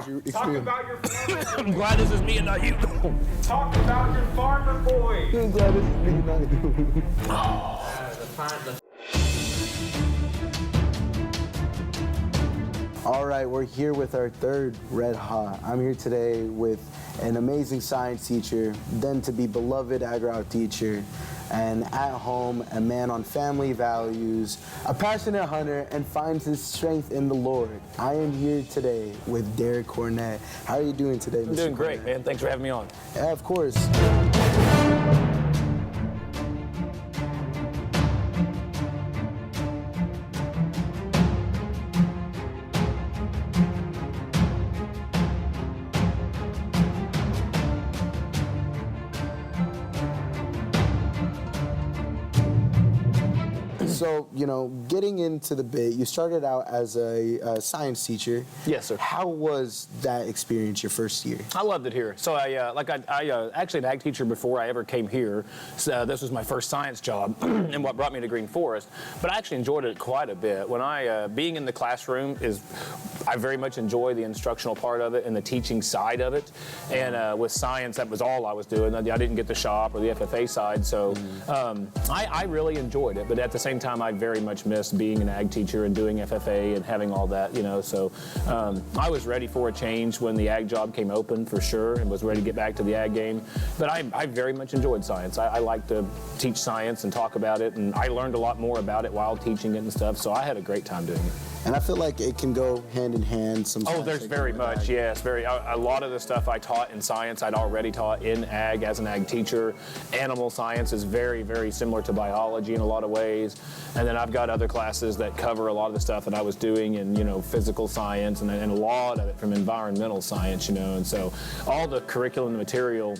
your Talk experience? about your farmer boy. I'm glad this is me and not you. Talk about your farmer boy. I'm glad this is me, not you. All right, we're here with our third Red Hot. I'm here today with an amazing science teacher, then to be beloved agri teacher, and at home, a man on family values, a passionate hunter, and finds his strength in the Lord. I am here today with Derek Cornett. How are you doing today, Mr. I'm doing great, Cornett? man. Thanks for having me on. Yeah, of course. So, you know, getting into the bit, you started out as a science teacher. Yes, sir. How was that experience your first year? I loved it here. So I actually an ag teacher before I ever came here. So this was my first science job and what brought me to Green Forest. But I actually enjoyed it quite a bit. When being in the classroom I very much enjoy the instructional part of it and the teaching side of it. And with science, that was all I was doing. I didn't get the shop or the FFA side. So I really enjoyed it. But at the same time, I very much missed being an ag teacher and doing FFA and having all that, you know. So I was ready for a change when the ag job came open for sure and was ready to get back to the ag game. But I very much enjoyed science. I like to teach science and talk about it, and I learned a lot more about it while teaching it and stuff. So I had a great time doing it. And I feel like it can go hand in hand sometimes. Oh, there's very much, yes. A lot of the stuff I taught in science, I'd already taught in ag as an ag teacher. Animal science is very, very similar to biology in a lot of ways. And then I've got other classes that cover a lot of the stuff that I was doing in, you know, physical science and a lot of it from environmental science, you know. And so all the curriculum and material,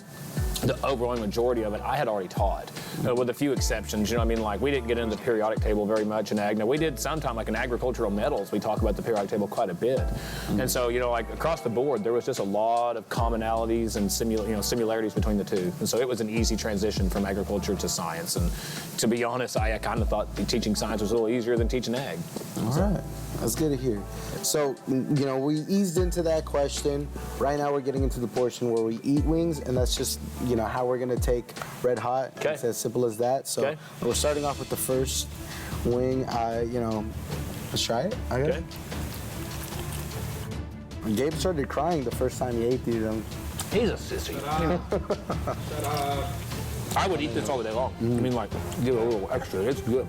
the overwhelming majority of it, I had already taught, with a few exceptions. You know what I mean? Like, we didn't get into the periodic table very much in ag. Now, we did sometime, like in agricultural metals, we talk about the periodic table quite a bit. And so, you know, like across the board, there was just a lot of commonalities and similarities between the two. And so it was an easy transition from agriculture to science. And to be honest, I kind of thought teaching science was a little easier than teaching ag. All right. That's good to hear. So, you know, we eased into that question. Right now we're getting into the portion where we eat wings, and that's just, you know, how we're going to take Red Hot. Okay. It's as simple as that. So we're starting off with the first wing. You know, let's try it. Okay. Gabe started crying the first time he ate these. He's a sissy. Shut up. I would eat this all day long. I mean, like, give it a little extra. It's good.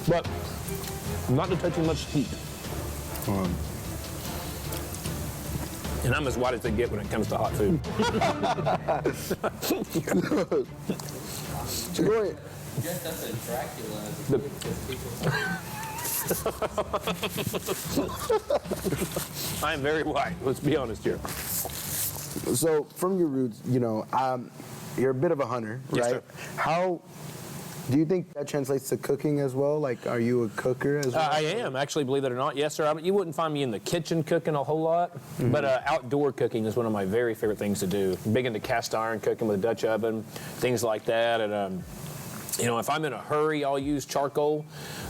But not to touch too much heat. And I'm as white as they get when it comes to hot food. Go ahead. Dressed up as Dracula as people. I am very white, let's be honest here. So, from your roots, you know, you're a bit of a hunter, Yes, right? sir. How do you think that translates to cooking as well? Like, are you a cooker as well? I am, actually, believe it or not. Yes, sir. You wouldn't find me in the kitchen cooking a whole lot, but outdoor cooking is one of my very favorite things to do. Big into cast iron cooking with a Dutch oven, things like that. And you know, if I'm in a hurry, I'll use charcoal.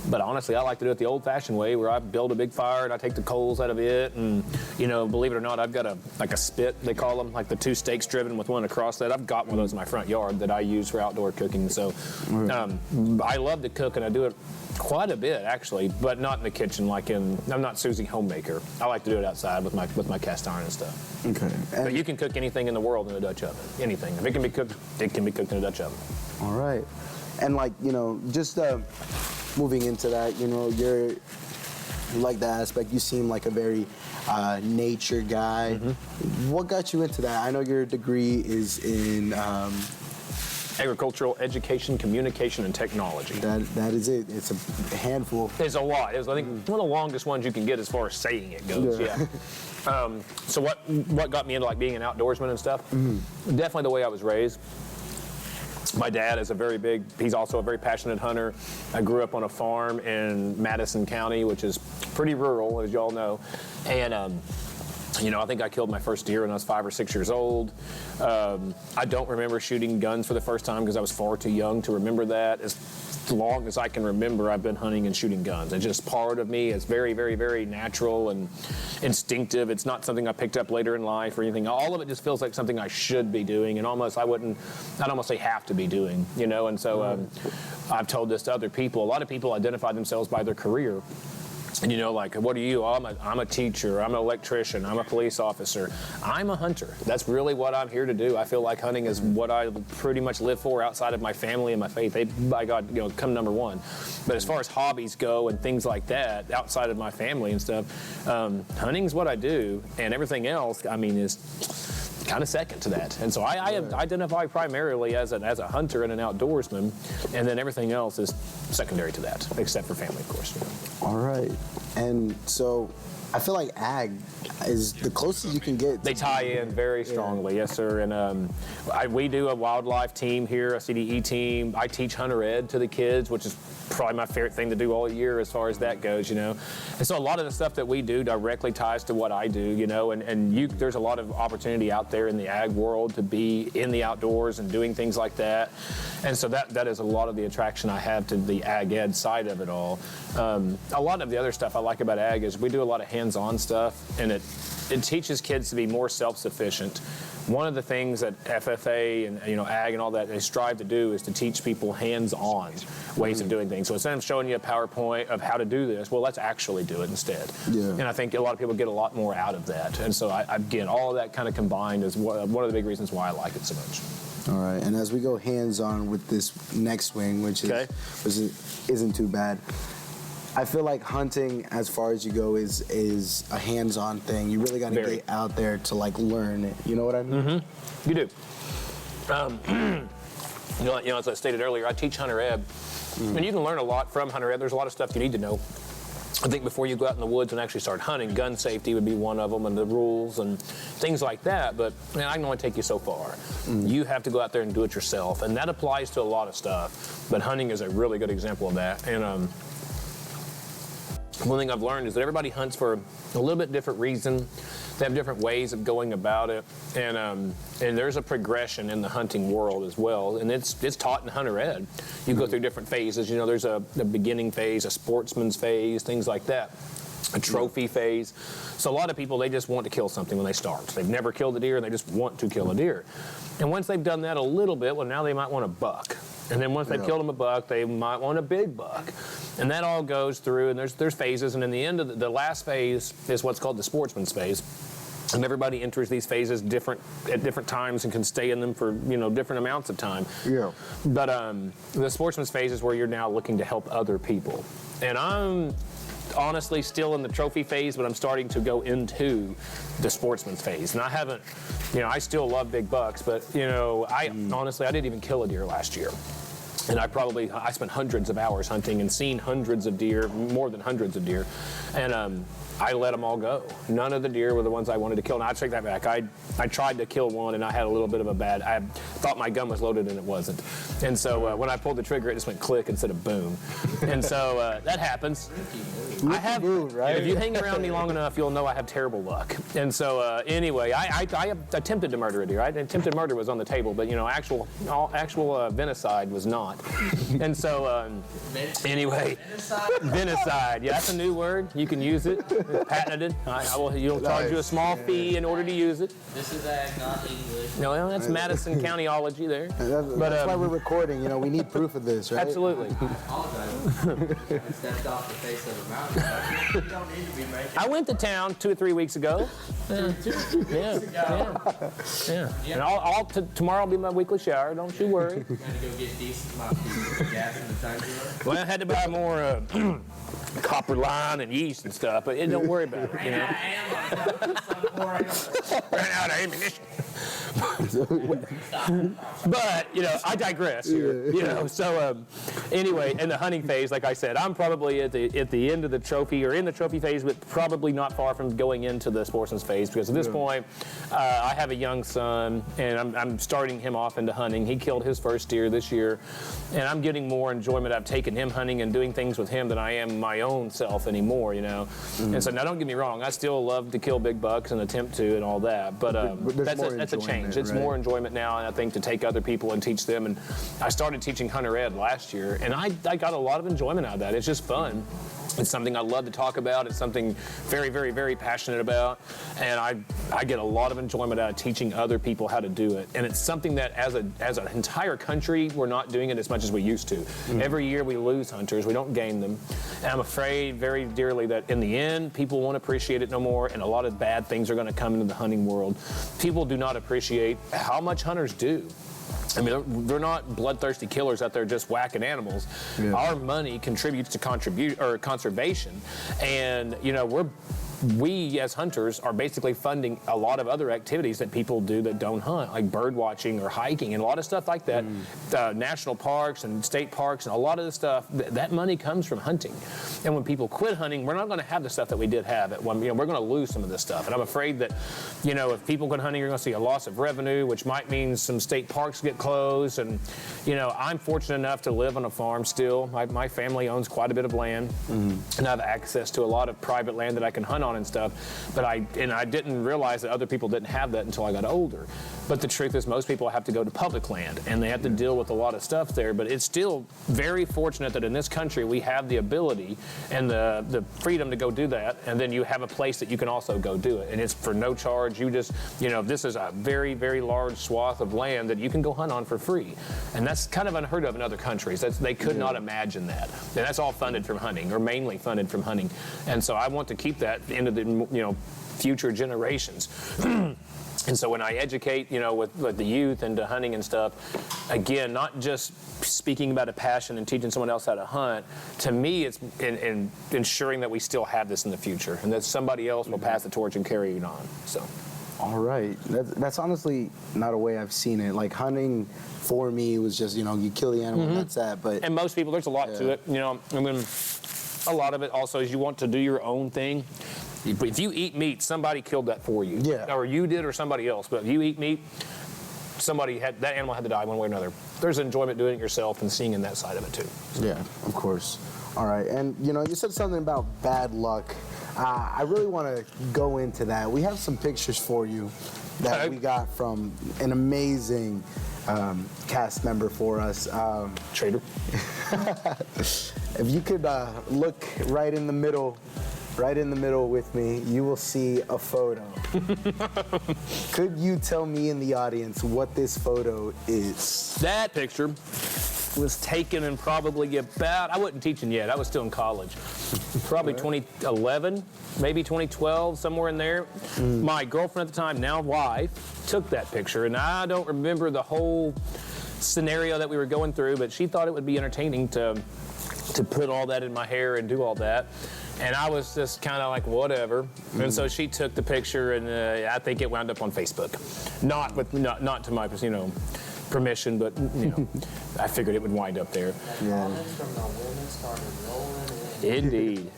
But honestly, I like to do it the old-fashioned way, where I build a big fire and I take the coals out of it. And, you know, believe it or not, I've got a spit, they call them, like the two stakes driven with one across that. I've got one of those in my front yard that I use for outdoor cooking. So I love to cook, and I do it quite a bit, actually, but not in the kitchen. I'm not Susie Homemaker. I like to do it outside with my cast iron and stuff. Okay. But you can cook anything in the world in a Dutch oven. Anything. If it can be cooked, it can be cooked in a Dutch oven. All right. And, like, you know, just moving into that, you know, you like that aspect. You seem like a very nature guy. What got you into that? I know your degree is in Agricultural education, communication, and technology. that is it. It's a handful. It's a lot. It's, I think, one of the longest ones you can get as far as saying it goes. Yeah. So what got me into like being an outdoorsman and stuff? Definitely the way I was raised. My dad is he's also a very passionate hunter. I grew up on a farm in Madison County, which is pretty rural, as y'all know. And, you know, I think I killed my first deer when I was 5 or 6 years old. I don't remember shooting guns for the first time because I was far too young to remember that. As long as I can remember, I've been hunting and shooting guns. It's just part of me. It's very, very, very natural and instinctive. It's not something I picked up later in life or anything. All of it just feels like something I should be doing, and almost I'd almost say have to be doing, you know. And so I've told this to other people. A lot of people identify themselves by their career. And you know, like, what are you? Oh, I'm a teacher, I'm an electrician, I'm a police officer. I'm a hunter. That's really what I'm here to do. I feel like hunting is what I pretty much live for outside of my family and my faith. They, by God, you know, come number one. But as far as hobbies go and things like that, outside of my family and stuff, hunting's what I do, and everything else, I mean, is kind of second to that. And so I identify primarily as a hunter and an outdoorsman, and then everything else is secondary to that, except for family, of course. All right. And so I feel like ag is the closest you can get. They tie in very strongly, yes, sir. And we do a wildlife team here, a CDE team. I teach hunter ed to the kids, which is probably my favorite thing to do all year as far as that goes, you know. And so a lot of the stuff that we do directly ties to what I do, you know, and there's a lot of opportunity out there in the ag world to be in the outdoors and doing things like that. And so that is a lot of the attraction I have to the ag ed side of it all. A lot of the other stuff I like about ag is we do a lot of hands-on stuff, and it teaches kids to be more self-sufficient. One of the things that FFA and, you know, ag and all that, they strive to do is to teach people hands-on ways of doing things. So instead of showing you a PowerPoint of how to do this, well, let's actually do it instead. Yeah. And I think a lot of people get a lot more out of that. And so again, all of that kind of combined is one of the big reasons why I like it so much. All right, and as we go hands-on with this next wing, which isn't too bad, I feel like hunting, as far as you go, is a hands-on thing. You really got to get out there to like learn it. You know what I mean? Mm-hmm. You do. You know, as I stated earlier, I teach hunter ed, and you can learn a lot from hunter ed. There's a lot of stuff you need to know. I think before you go out in the woods and actually start hunting, gun safety would be one of them, and the rules and things like that. But man, I can only take you so far. You have to go out there and do it yourself, and that applies to a lot of stuff. But hunting is a really good example of that. And one thing I've learned is that everybody hunts for a little bit different reason. They have different ways of going about it, and there's a progression in the hunting world as well, and it's taught in hunter ed. You go through different phases. You know, there's a beginning phase, a sportsman's phase, things like that, a trophy phase. So a lot of people, they just want to kill something when they start. They've never killed a deer, and they just want to kill a deer. And once they've done that a little bit, well, now they might want a buck. And then once they've killed them a buck, they might want a big buck. And that all goes through, and there's phases, and in the end of the last phase is what's called the sportsman's phase. And everybody enters these phases at different times and can stay in them for, you know, different amounts of time. Yeah. But the sportsman's phase is where you're now looking to help other people. And I'm honestly still in the trophy phase, but I'm starting to go into the sportsman's phase. And I haven't, you know, I still love big bucks, but, you know, honestly, I didn't even kill a deer last year. And I spent hundreds of hours hunting and seen hundreds of deer, more than hundreds of deer. And I let them all go. None of the deer were the ones I wanted to kill. And I take that back. I tried to kill one, and I had a little bit of I thought my gun was loaded, and it wasn't. And so when I pulled the trigger, it just went click instead of boom. And so that happens. Right? If you hang around me long enough, you'll know I have terrible luck. And so anyway, I attempted to murder a deer. Attempted murder was on the table, but, you know, actual venicide was not. And so anyway, venicide. Yeah, that's a new word. You can use it. Patented. You'll charge you a small fee in order to use it. This is ag, not English. No, well, that's Madison Countyology there. That's why we're recording. You know, we need proof of this, right? Absolutely. I apologize. I stepped off the face of the mountain. You don't need to be making. I went to town 2 or 3 weeks ago. Yeah. And tomorrow will be my weekly shower. Don't you worry. You gotta go get decent amount of gas in the tank. Well, I had to buy more copper line and yeast and stuff, but don't worry about it. You know. Ran out of ammunition. But, you know, I digress here. You know, so anyway, in the hunting phase, like I said, I'm probably at the end of the trophy, or in the trophy phase, but probably not far from going into the sportsman's phase, because at this point, I have a young son, and I'm starting him off into hunting. He killed his first deer this year, and I'm getting more enjoyment out of taking him hunting and doing things with him than I am my own self anymore, you know. And so now, don't get me wrong, I still love to kill big bucks and attempt to and all that. But there's that's more a change. enjoyment, It's right? more enjoyment now, and I think to take other people and teach them. And I started teaching Hunter Ed last year, and I got a lot of enjoyment out of that. It's just fun. It's something I love to talk about. It's something very, very, very passionate about. And I get a lot of enjoyment out of teaching other people how to do it. And it's something that as an entire country, we're not doing it as much as we used to. Every year we lose hunters. We don't gain them. And I'm afraid very dearly that in the end, people won't appreciate it no more. And a lot of bad things are going to come into the hunting world. People do not appreciate how much hunters do. I mean, they're not bloodthirsty killers out there just whacking animals. Yeah. Our money contributes to conservation, and you know we as hunters are basically funding a lot of other activities that people do that don't hunt, like bird watching or hiking and a lot of stuff like that. National parks and state parks and a lot of the stuff, that money comes from hunting. And when people quit hunting, we're not going to have the stuff that we did have at one. You know, we're going to lose some of this stuff. And I'm afraid that, you know, if people quit hunting, you're going to see a loss of revenue, which might mean some state parks get closed. And, you know, I'm fortunate enough to live on a farm still. My family owns quite a bit of land, and I have access to a lot of private land that I can hunt on and stuff, but I didn't realize that other people didn't have that until I got older. But the truth is most people have to go to public land and they have to deal with a lot of stuff there, but it's still very fortunate that in this country we have the ability and the freedom to go do that, and then you have a place that you can also go do it, and it's for no charge. You just, you know, this is a very, very large swath of land that you can go hunt on for free, and that's kind of unheard of in other countries. They could not imagine that, and that's all funded from hunting, or mainly funded from hunting, and so I want to keep that into the, you know, future generations. And so when I educate, you know, with the youth into hunting and stuff, again, not just speaking about a passion and teaching someone else how to hunt, to me it's in ensuring that we still have this in the future and that somebody else will pass the torch and carry it on. So. All right. That's honestly not a way I've seen it. Like hunting for me was just, you know, you kill the animal and that's that. But and most people, there's a lot to it, you know. I mean, a lot of it also is you want to do your own thing. If you eat meat, somebody killed that for you. Yeah. Or you did or somebody else. But if you eat meat, that animal had to die one way or another. There's enjoyment doing it yourself and seeing in that side of it too. So. Yeah, of course. All right. And, you know, you said something about bad luck. I really want to go into that. We have some pictures for you that we got from an amazing cast member for us. Trader. If you could look right in the middle with me, you will see a photo. Could you tell me in the audience what this photo is? That picture was taken in probably about, I wasn't teaching yet, I was still in college. Probably 2011, maybe 2012, somewhere in there. My girlfriend at the time, now wife, took that picture, and I don't remember the whole scenario that we were going through, but she thought it would be entertaining to put all that in my hair and do all that. And I was just kind of like, whatever. And so she took the picture, and I think it wound up on Facebook. Not to my, you know, permission, but, you know, I figured it would wind up there. Yeah. From the women started rolling in. Indeed.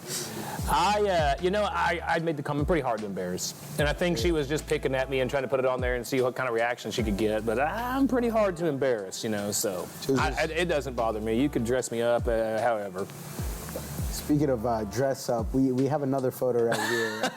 I made the comment pretty hard to embarrass. And I think she was just picking at me and trying to put it on there and see what kind of reaction she could get. But I'm pretty hard to embarrass, you know, so it doesn't bother me. You could dress me up however. Speaking of dress up, we have another photo right here.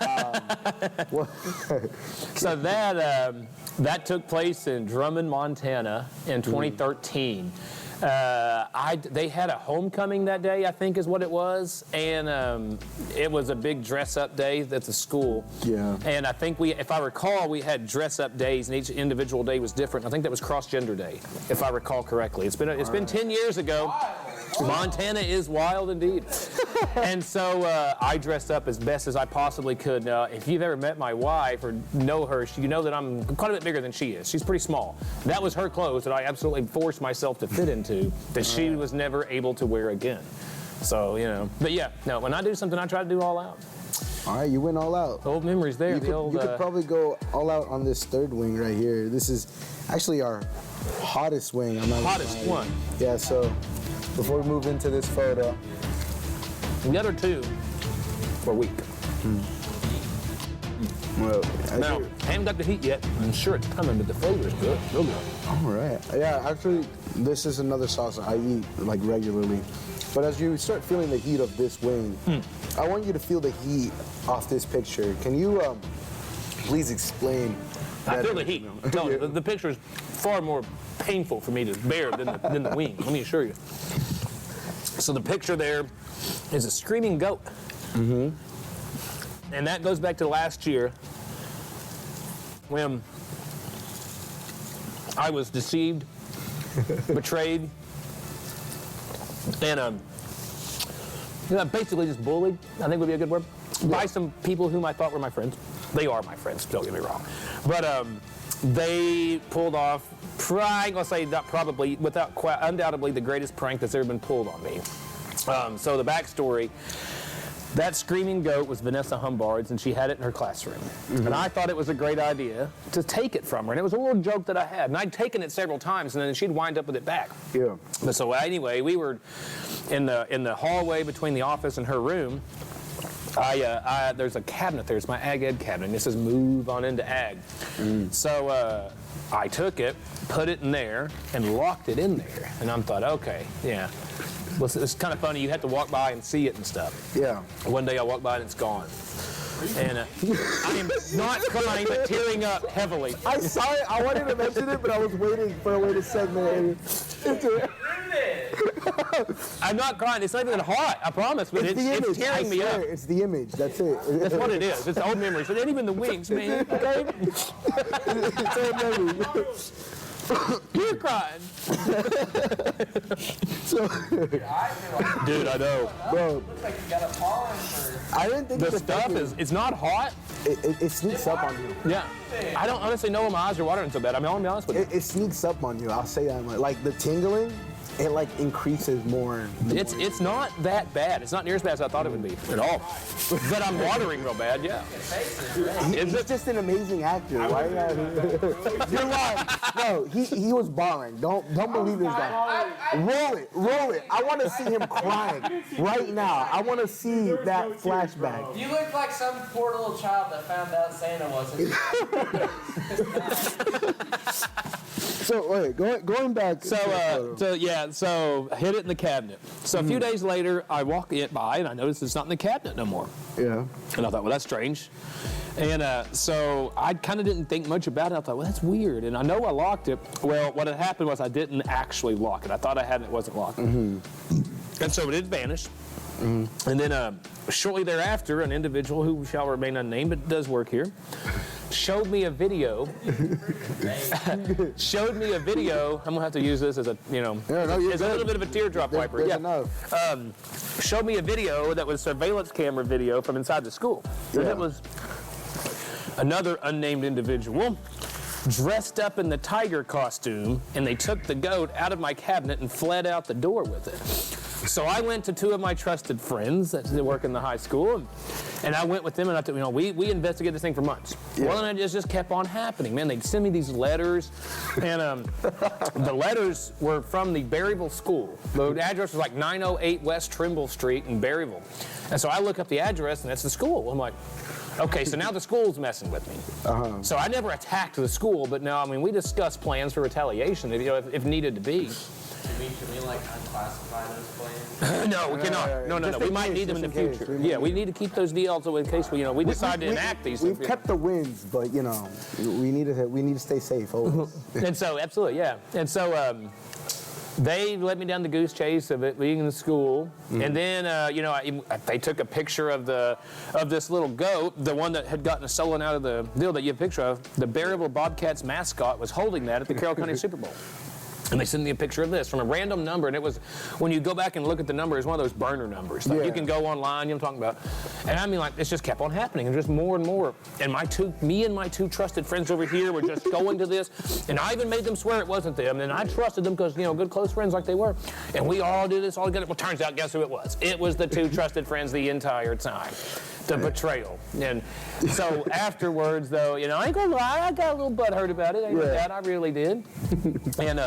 So that took place in Drummond, Montana in 2013. They had a homecoming that day, I think is what it was, and it was a big dress-up day at the school. Yeah. And I think if I recall, we had dress-up days, and each individual day was different. I think that was cross-gender day, if I recall correctly. It's been 10 years ago. Montana is wild indeed. And so I dressed up as best as I possibly could. Now, if you've ever met my wife or know her, you know that I'm quite a bit bigger than she is. She's pretty small. That was her clothes that I absolutely forced myself to fit into that she was never able to wear again. So, you know. But yeah, no, when I do something, I try to do all out. All right, you went all out. Old memories there. You could probably go all out on this third wing right here. This is actually our hottest wing. Hottest one. Yeah, so before we move into this photo. The other two were weak. Well, Now, I haven't got the heat yet. I'm sure it's coming, but the flavor is good. Real good. all right. Yeah, actually, this is another sauce I eat like regularly. But as you start feeling the heat of this wing, I want you to feel the heat off this picture. Can you Please explain. I feel the better. heat. I'm telling you, the picture is far more painful for me to bear than the wing. Let me assure you. So the picture there is a screaming goat. Mm-hmm. And that goes back to last year when I was deceived, betrayed, and basically just bullied, I think would be a good word, by some people whom I thought were my friends. They are my friends, don't get me wrong. But they pulled off, I'm going to say not probably, undoubtedly the greatest prank that's ever been pulled on me. So the backstory, that screaming goat was Vanessa Humbard's, and she had it in her classroom. Mm-hmm. And I thought it was a great idea to take it from her. And it was a little joke that I had. And I'd taken it several times, and then she'd wind up with it back. Yeah. But so anyway, we were in the hallway between the office and her room. There's a cabinet there. It's my Ag Ed cabinet. It says move on into Ag. So I took it, put it in there, and locked it in there. And I thought, okay, yeah. Well, it's kind of funny. You have to walk by and see it and stuff. Yeah. One day I walk by and it's gone. And I am not crying, but tearing up heavily. I saw it. I wanted to mention it, but I was waiting for a way to segment it. I'm not crying. It's not even hot, I promise, but it's tearing me up. It's the image. That's it. That's what it is. It's old memories. It ain't even the wings, man. Okay? It's old memory. You're crying. Dude, I know. Bro, Looks like you got a pollen for. I didn't think The stuff it's not hot. It sneaks up on you. Yeah. I don't honestly know why my eyes are watering so bad. I mean, I'll be honest with you. It sneaks up on you. I'll say that. Like the tingling, it like increases more. It's not that bad. It's not near as bad as I thought it would be at all. But I'm watering real bad, yeah. He's just an amazing actor. Why? You're lying. No, he was balling. Don't believe this guy. Roll it. I want to see him crying right now. I want to see that flashback. You look like some poor little child that found out Santa wasn't. So wait, going back. So I hid it in the cabinet. So a few days later, I walk it by and I noticed it's not in the cabinet no more. Yeah. And I thought, well, that's strange. And so I kind of didn't think much about it. I thought, well, that's weird. And I know I locked it. Well, what had happened was I didn't actually lock it. I thought I had it. It wasn't locked. Mm-hmm. And so it did vanish. Mm-hmm. And then shortly thereafter, an individual who shall remain unnamed but does work here showed me a video. Showed me a video. I'm gonna have to use this as a, as a little bit of a teardrop wiper. There's yeah. enough. Showed me a video that was surveillance camera video from inside the school. Yeah. And it was another unnamed individual dressed up in the tiger costume, and they took the goat out of my cabinet and fled out the door with it. So I went to two of my trusted friends that work in the high school, and I went with them, and I thought, we investigated this thing for months. Yeah. Well, and it just kept on happening, man. They'd send me these letters, and the letters were from the Berryville school. The address was like 908 West Trimble Street in Berryville. And so I look up the address, and that's the school. I'm like, okay, so now the school's messing with me. Uh-huh. So I never attacked the school, but now, we discussed plans for retaliation, if needed to be. Can we like unclassify those plans? No, we cannot. No. We might need them in the future. Yeah, we need to keep those deals in case we decide to enact these. We've kept the wins, but we need to stay safe always. And so, absolutely, yeah. And so they led me down the goose chase of it being in the school, and then they took a picture of this little goat, the one that had gotten stolen out of the deal that you have a picture of. The Berryville Bobcats mascot was holding that at the Carroll County Super Bowl. And they sent me a picture of this from a random number, and it was, when you go back and look at the number, it's one of those burner numbers. Like, you can go online, you know what I'm talking about. And it just kept on happening, and just more and more. And me and my two trusted friends over here were just going to this, and I even made them swear it wasn't them, and I trusted them because, good close friends like they were. And we all did this all together. Well, turns out, guess who it was? It was the two trusted friends the entire time. The betrayal. And so afterwards, though, I ain't gonna lie, I got a little butthurt about it. I really did. And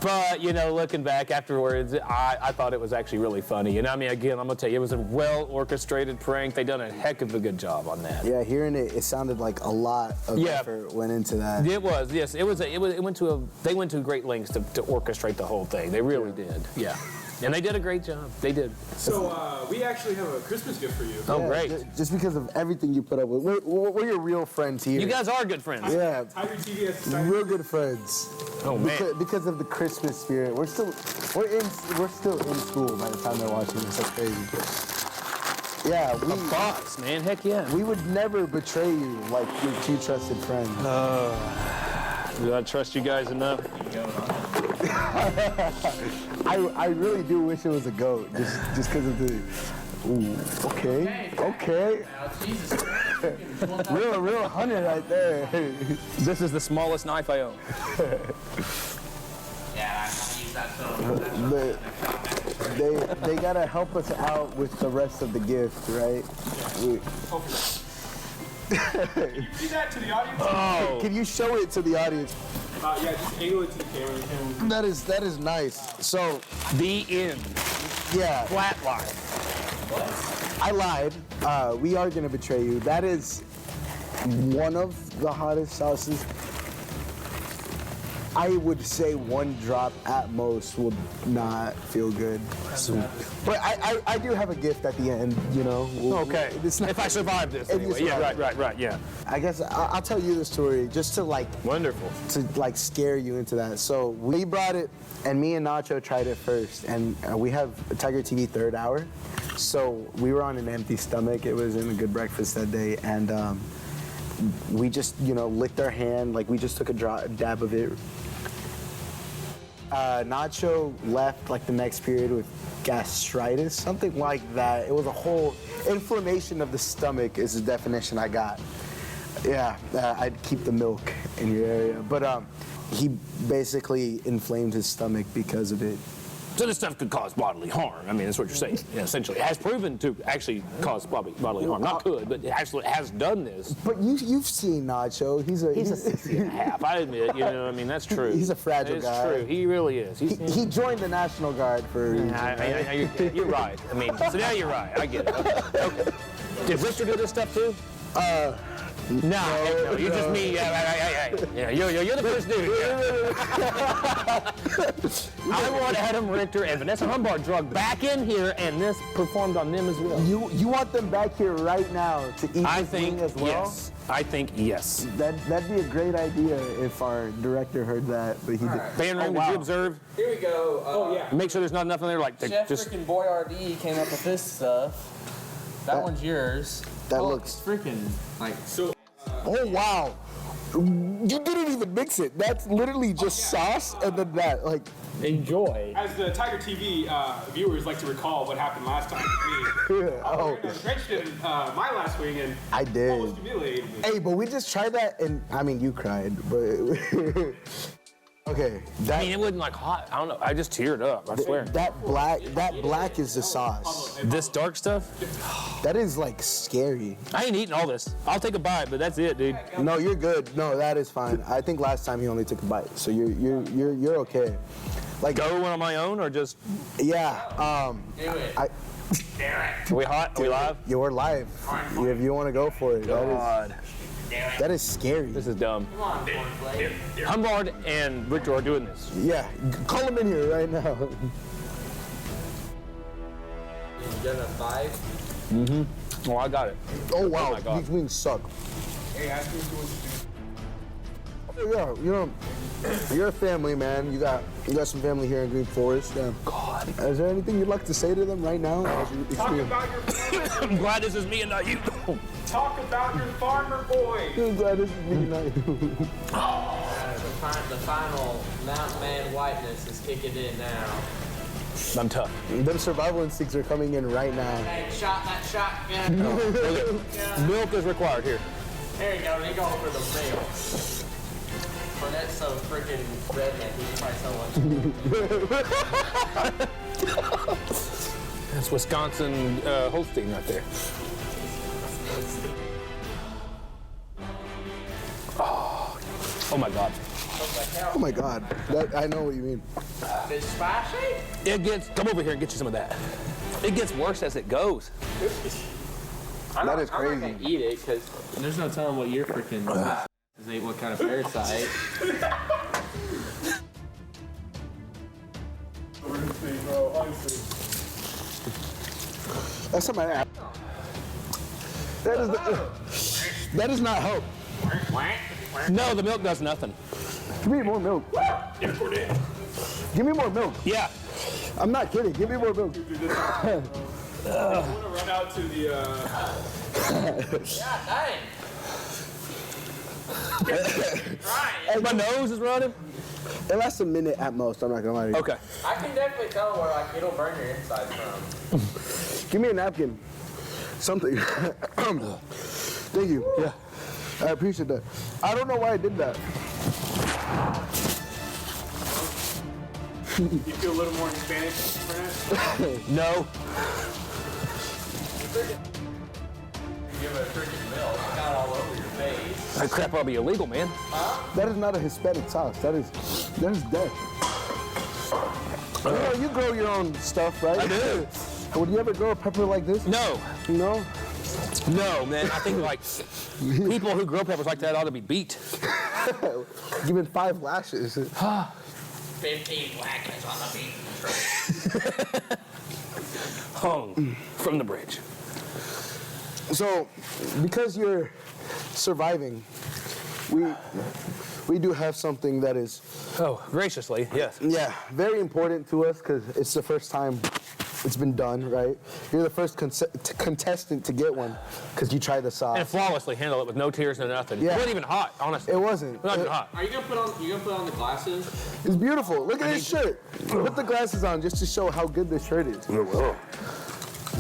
but looking back afterwards, I thought it was actually really funny. And again, I'm gonna tell you, it was a well orchestrated prank. They done a heck of a good job on that. Yeah, hearing it sounded like a lot of effort went into that. It was, yes. They went to great lengths to orchestrate the whole thing. They really did. Yeah. And they did a great job. They did. So we actually have a Christmas gift for you. Oh, Yeah, great. Just because of everything you put up with. We're your real friends here. You guys are good friends. Yeah, Tiger TV has decided. real good friends. Oh, man. Because of the Christmas spirit. We're still in school by the time they're watching this. That's crazy. Yeah, Boss, man. Heck yeah. we would never betray you like your two trusted friends. Do I trust you guys enough? I really do wish it was a goat, just because of the. Ooh, okay. Jesus Christ. Real hunter right there. This is the smallest knife I own. Yeah, I use that so. They gotta help us out with the rest of the gift, right? See that to the audience? Oh. Can you show it to the audience? Yeah, just angle it to the camera. That is nice. So The end. yeah, Flat line. I lied. We are gonna betray you. That is one of the hottest sauces. I would say one drop at most would not feel good. But I do have a gift at the end, you know. Okay. It's not- If I survive this, If you anyway. Yeah, survive. right, yeah. I guess I'll tell you the story just to Wonderful. scare you into that. So we brought it, and me and Nacho tried it first, and we have a Tiger TV third hour. So we were on an empty stomach. It wasn't a good breakfast that day, and we just licked our hand, like we just took a dab of it. Nacho left like the next period with gastritis, something like that. It was a whole inflammation of the stomach is the definition I got. Yeah, I'd keep the milk in your area. But he basically inflamed his stomach because of it. So this stuff could cause bodily harm. I mean, that's what you're saying. Yeah, essentially, it has proven to actually cause bodily harm. Not could, but it actually has done this. But you've seen Nacho. He's a 60 and a half. I admit, I mean, that's true. He's a fragile It's guy. true. He really is. He joined the National Guard for a reason. You're right. I mean, so now you're right. I get it. Okay. Did Victor do this stuff too? No, you just me. Yeah, you're the first dude. I want Adam Richter and Vanessa Humbard drugged back in here, and this performed on them as well. You want them back here right now to eat I this think wing as well? yes. I think yes. That'd be a great idea if our director heard that, but he did. Fan room, did you observe? Here we go. Oh, yeah. Make sure there's not enough in there. Like Chef just freaking Boyardee came up with this stuff. That one's yours. That looks. It's freaking like. So, Oh wow! You didn't even mix it. That's literally just sauce and then that. Like, Enjoy. as the Tiger TV viewers like to recall what happened last time to me, oh, I was drenched in my last wing and I did. almost humiliated me. Hey, but we just tried that, and I mean, you cried, but. Okay, I mean, it wasn't like hot. I don't know. I just teared up. I swear. that black is the sauce. This dark stuff. That is like scary. I ain't eating all this. I'll take a bite, but that's it, dude. No, you're good. No, that is fine. I think last time you only took a bite, so you're okay. Like, Go on my own or just? yeah. Do it. I. Are we hot? Are we live? You're live. If you want to go for it, that is scary. This is dumb. Come on, cornflake. Humbard and Victor are doing this. Yeah, call him in here right now. You gonna bite? Oh, I got it. Oh wow, my God. these wings suck. Hey, ask me what you do. Oh, yeah, you're a family man. You got some family here in Green Forest. Yeah. God. Is there anything you'd like to say to them right now? Talk about your farmer I'm glad this is me and not you. Talk about your farmer boy. I'm glad this is me, not you. The final mountain man whiteness is kicking in now. I'm tough. Them survival instincts are coming in right now. Hey, shot that shotgun. Milk is required here. There you go. They go for the milk. Cornett's so freaking redneck. He can probably sell one. That's Wisconsin Holstein right there. Oh my God. Oh my God, I know what you mean. It's spicy? It gets. Come over here and get you some of that. It gets worse as it goes. That is I'm not crazy. gonna eat it because there's no telling what you're freaking. What kind of parasite? honestly, bro. Honestly. That's somebody. That does not help. No, the milk does nothing. Give me more milk. Yeah, Cornett. Give me more milk. Yeah. I'm not kidding. Give me more milk. I want to run out to the. Yeah, dang. Right. My nose is running. It lasts a minute at most. I'm not gonna lie to you. Okay. I can definitely tell where like it'll burn your insides from. Give me a napkin. Something. Thank you. Yeah. I appreciate that. I don't know why I did that. You feel a little more Hispanic, Cornett? No. You give it a freaking milk. It got all over your face. That crap ought to be illegal, man. That is not a Hispanic sauce. That is death. You know, you grow your own stuff, right? I do. Would you ever grow a pepper like this? No. No? No, man. I think like people who grow peppers like that ought to be beat. Given 5 lashes. 15 whackers on the beat. Hung from the bridge. So, because you're surviving, we do have something that is, Oh, graciously, yes. yeah, very important to us because it's the first time it's been done, right? You're the first contestant to get one because you tried the sauce. And flawlessly handle it with no tears, no nothing. Yeah. It wasn't even hot, honestly. It wasn't. It wasn't even hot. Are you gonna put on the glasses? It's beautiful. Look at this shirt. Put the glasses on just to show how good this shirt is.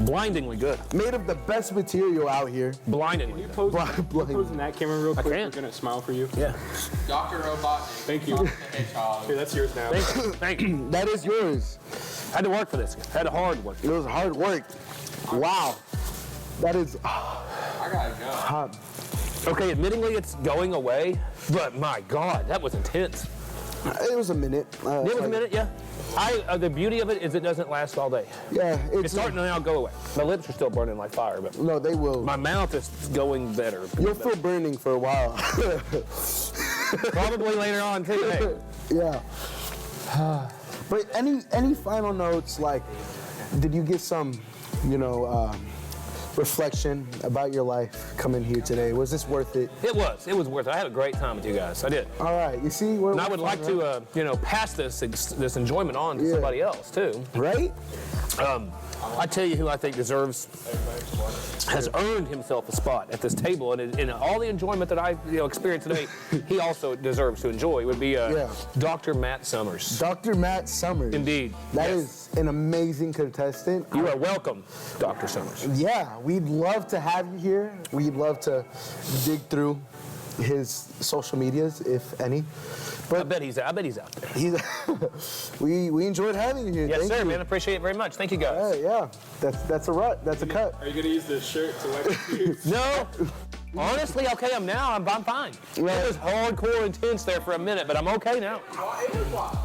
Blindingly good. Made of the best material out here. Blindingly good. Pose in that camera real quick. can. We're gonna smile for you. Yeah. Dr. Robot. Thank you. Sonic the Hedgehog. Here, that's yours now. Thank you. Thank you. That is yours. Had to work for this. Had to hard work. It was hard work. Wow. That is I gotta go. hot. Okay, admittingly, it's going away, but my God, that was intense. It was a minute. It was a minute, yeah. The beauty of it is it doesn't last all day. Yeah, It's starting to now go away. My lips are still burning like fire, but No, they will. my mouth is going better. You'll feel burning for a while. Probably later on too. Hey, Yeah. But any final notes? Like, did you get some, reflection about your life coming here today? Was this worth it? it was worth it. I had a great time with you guys. I did. All right. You see, And I would like to, pass this enjoyment on to Yeah. somebody else too. Right? I tell you who I think has earned himself a spot at this table, and in all the enjoyment that I experienced today, he also deserves to enjoy. Would be Dr. Matt Summers. Dr. Matt Summers. Indeed. That Yes. is an amazing contestant. You are welcome, Dr. Summers. Yeah, we'd love to have you here. We'd love to dig through his social medias, if any. I bet he's out there. He's we enjoyed having you here. Yes, Thank sir, you. man. Appreciate it very much. Thank you, guys. Yeah, that's a rut. That's a cut. Are you gonna use this shirt to wipe your tears? No. Honestly, okay, I'm fine. It was hardcore intense there for a minute, but I'm okay now. It was wild.